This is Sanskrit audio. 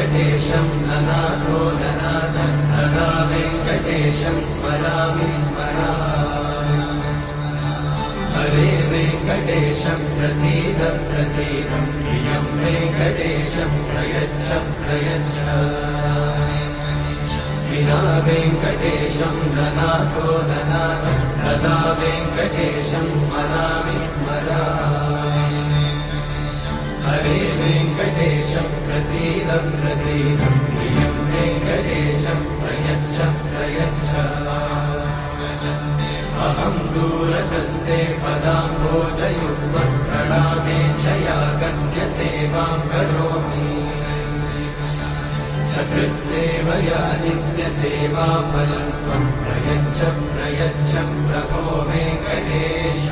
वेङ्कटेशं ननाथो ननाथः सदा वेङ्कटेशं स्मरामि स्मरामि हरे वेङ्कटेशं प्रसीद प्रसीद प्रियं वेङ्कटेशं प्रयच्छ प्रयच्छ विना वेङ्कटेशं ननाथो ननाथः सदा वेङ्कटेशं स्मरामि स्मरामि हरे वेङ्कटेशं प्रसीद प्रसीद प्रियं वेङ्कटेशं प्रयच्छ प्रयच्छ अहं दूरतस्ते पदाम्भोजयुग्मं प्रणामेच्छया गद्यसेवां करोमि सकृत्सेवया नित्यसेवाफलं त्वं प्रयच्छ प्रयच्छ प्रभो वेङ्कटेश